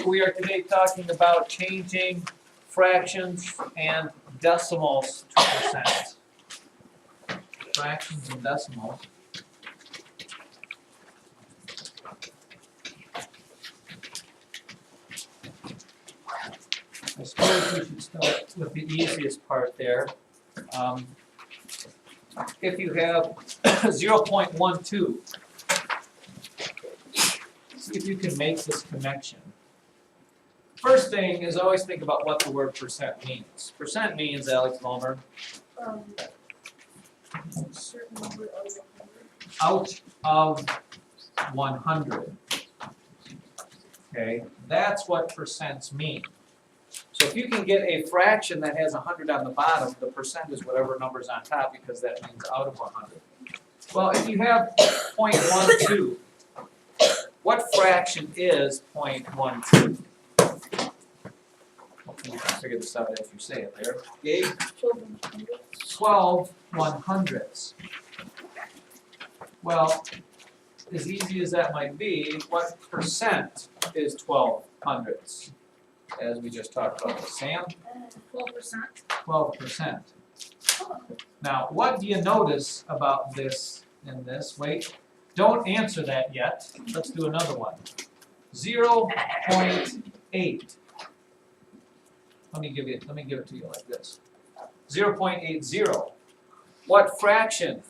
We are today talking about changing fractions and decimals to percent. Fractions and decimals. I suppose we should start with the easiest part there. If you have 0.12, see if you can make this connection. First thing is always think about what the word percent means. Percent means, Alex Vollmer, Certain number of out of 100. Okay, that's what percents mean. So if you can get a fraction that has 100 on the bottom, the percent is whatever number's on top because that means out of 100. Well, if you have 0.12, what fraction is 0.12? Hopefully you can figure this out as you say it there. Gabe? 12 100ths. Well, as easy as that might be, what percent is 12 hundredths? As we just talked about. Sam? 12%. 12%. Now, what do you notice about this and this? Wait, don't answer that yet. Let's do another one. 0.8. Let me give it to you like this. 0.80. What fraction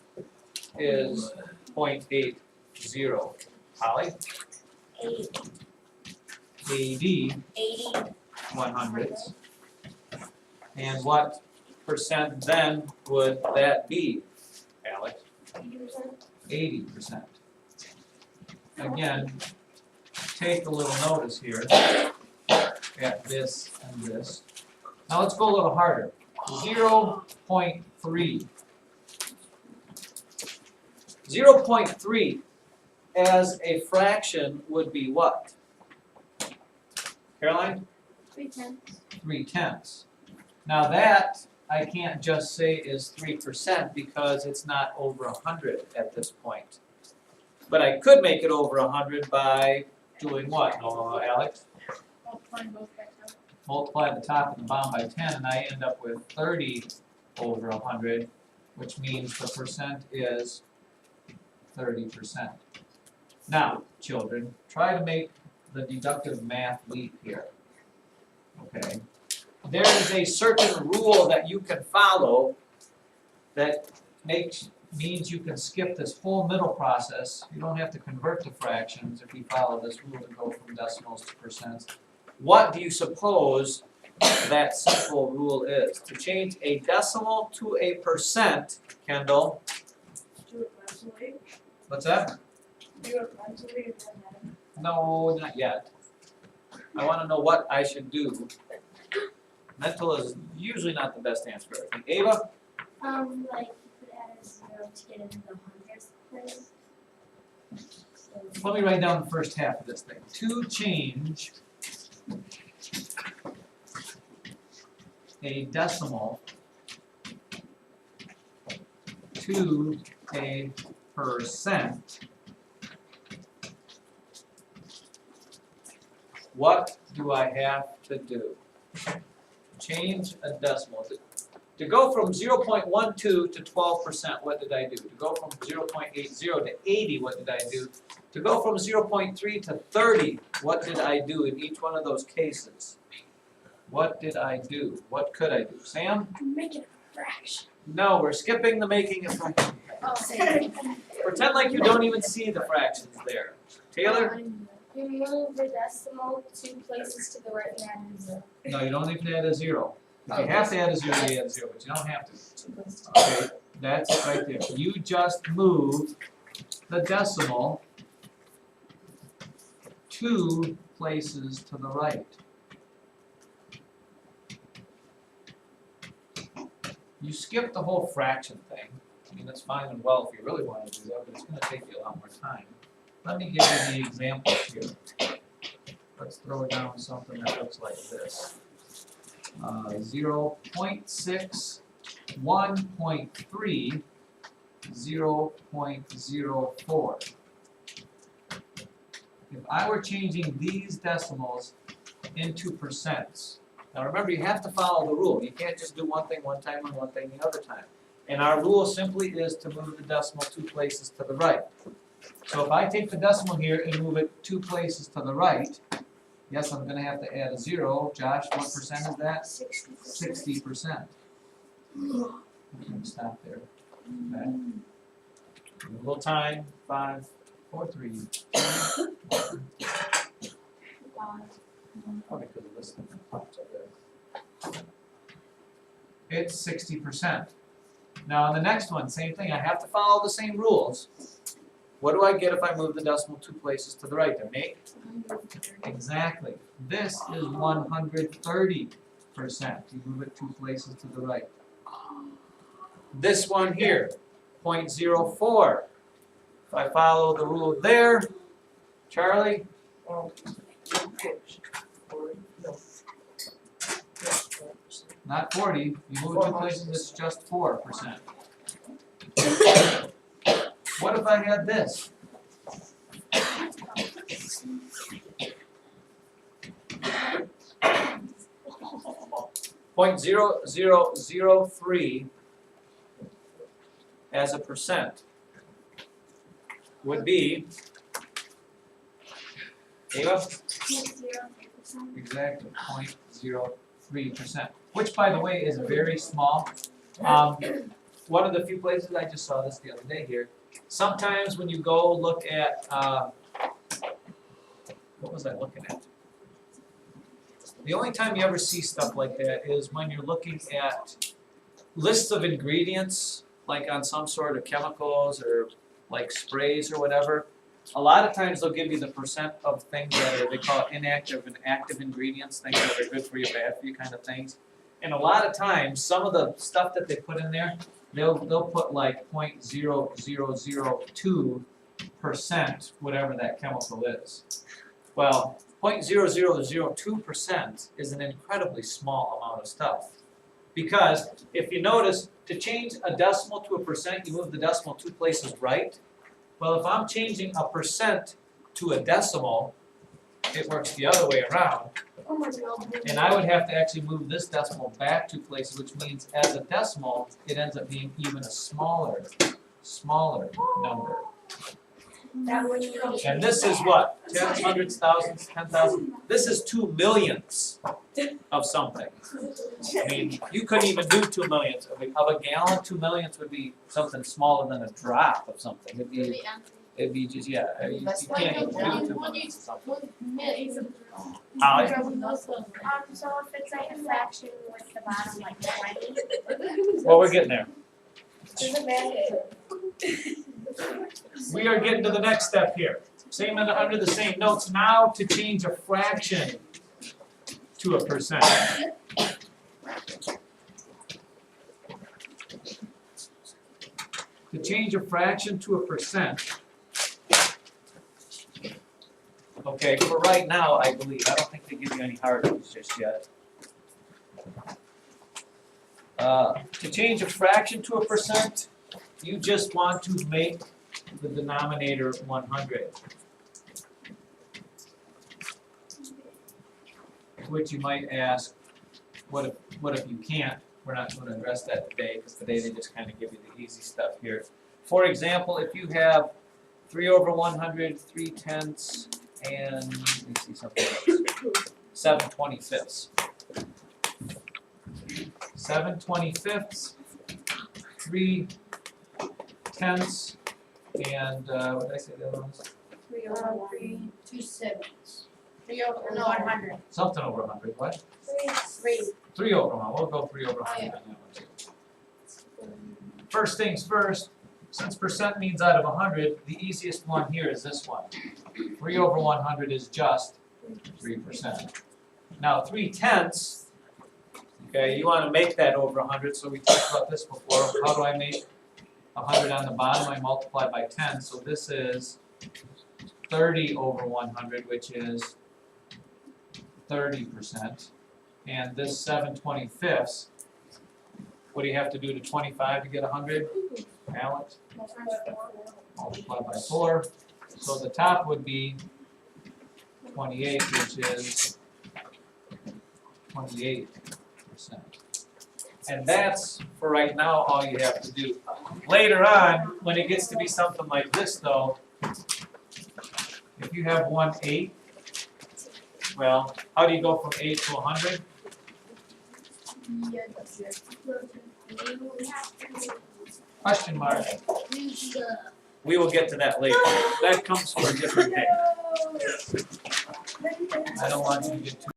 is 0.80? Holly? 80 100ths. And what percent then would that be, Alex? 80%. Again, take a little notice here at this and this. Now let's go a little harder. 0.3. 0.3 as a fraction would be what? Caroline? 3/10. 3/10. Now that I can't just say is 3% because it's not over 100 at this point. But I could make it over 100 by doing what, Alex? Multiplying both by 10. Multiply the top and the bottom by 10 and I end up with 30 over 100, which means the percent is 30%. Now, children, try to make the deductive math leap here. Okay? There is a certain rule that you can follow that means you can skip this whole middle process. You don't have to convert to fractions if you follow this rule to go from decimals to percents. What do you suppose that simple rule is? To change a decimal to a percent, Kendall. Do it mentally. What's that? Do it mentally and then No, not yet. I want to know what I should do. Mental is usually not the best answer. Ava? Like you could add a 0 to get into the hundredth place. So, Let me write down the first half of this thing. To change a decimal to a percent, what do I have to do? Change a decimal. To go from 0.12 to 12%, what did I do? To go from 0.80 to 80, what did I do? To go from 0.3 to 30, what did I do in each one of those cases? What did I do? What could I do? Sam? make it a fraction. No, we're skipping the making a fraction. Oh, Pretend like you don't even see the fractions there. Taylor? you move the decimal 2 places to the right and add a 0. No, you don't even add a 0. If you have to add a 0, you add a 0, but you don't have to. 2 places to Okay, that's it right there. You just move the decimal 2 places to the right. You skip the whole fraction thing. I mean, that's fine and well if you really want to do that, but it's going to take you a lot more time. Let me give you the examples here. Let's throw down something that looks like this. 0.6, 1.3, 0.04. if I were changing these decimals into percents, now remember, you have to follow the rule. You can't just do one thing one time and one thing the other time. And our rule simply is to move the decimal 2 places to the right. So if I take the decimal here and move it 2 places to the right, yes, I'm gonna have to add a 0. Josh, what percent is that? 60%. Stop there. Okay. A little time. 5, 4, 3. Probably because of this thing that pops up there. It's 60%. Now on the next one, same thing. I have to follow the same rules. What do I get if I move the decimal 2 places to the right? I make? Exactly. This is 130%. You move it 2 places to the right. This one here, 0.04. If I follow the rule there, Charlie, not 40, you move it 2 places, it's just 4%. What if I had this? Point 0.0003 as a percent would be, Ava? Exactly, 0.03%, which by the way is very small. One of the few places, I just saw this the other day here, sometimes when you go look at, what was I looking at? The only time you ever see stuff like that is when you're looking at lists of ingredients, like on some sort of chemicals or like sprays or whatever. A lot of times they'll give you the percent of things that are, they call it inactive and active ingredients, things that are good for you, bad for you kind of things. And a lot of times, some of the stuff that they put in there, they'll put like 0.0002%, whatever that chemical is. Well, 0.0002% is an incredibly small amount of stuff. Because if you notice, to change a decimal to a percent, you move the decimal 2 places right. Well, if I'm changing a percent to a decimal, it works the other way around. Oh my God. And I would have to actually move this decimal back 2 places, which means as a decimal, it ends up being even a smaller number. That would be. And this is what? Tens, hundreds, thousands, 10,000? This is 2 millionths of something. I mean, you couldn't even do 2 millionths. Of a gallon, 2 millionths would be something smaller than a drop of something. It'd be just, yeah, you can't even do 2 millionths of something. Holly? So if it's like a fraction with the bottom like 20. Well, we're getting there. Doesn't matter. We are getting to the next step here. Same under the same notes. Now to change a fraction to a percent. To change a fraction to a percent. Okay, for right now, I believe. I don't think they give you any hard ones just yet. To change a fraction to a percent, you just want to make the denominator 100. To which you might ask, what if you can't? We're not going to address that today, because today they just kind of give you the easy stuff here. For example, if you have 3/100, 3/10, and let me see something else. 7/25. 7/25, 3/10, and what did I say the other ones? 2 sevens. 100. Something over 100. What? 3. 3/100. We'll go 3/100 on that one too. First things first. Since percent means out of 100, the easiest one here is this one. 3/100 is just 3%. Now 3/10, okay, you want to make that over 100, so we talked about this before. How do I make 100 on the bottom? I multiply by 10, so this is 30/100, which is 30%. And this 7/25, what do you have to do to 25 to get 100? Alex? Multiply by 4. So the top would be 28, which is 28%. And that's, for right now, all you have to do. Later on, when it gets to be something like this though, if you have 1/8, well, how do you go from 8 to 100? Question mark. We will get to that later. That comes for a different day. I don't want you to get too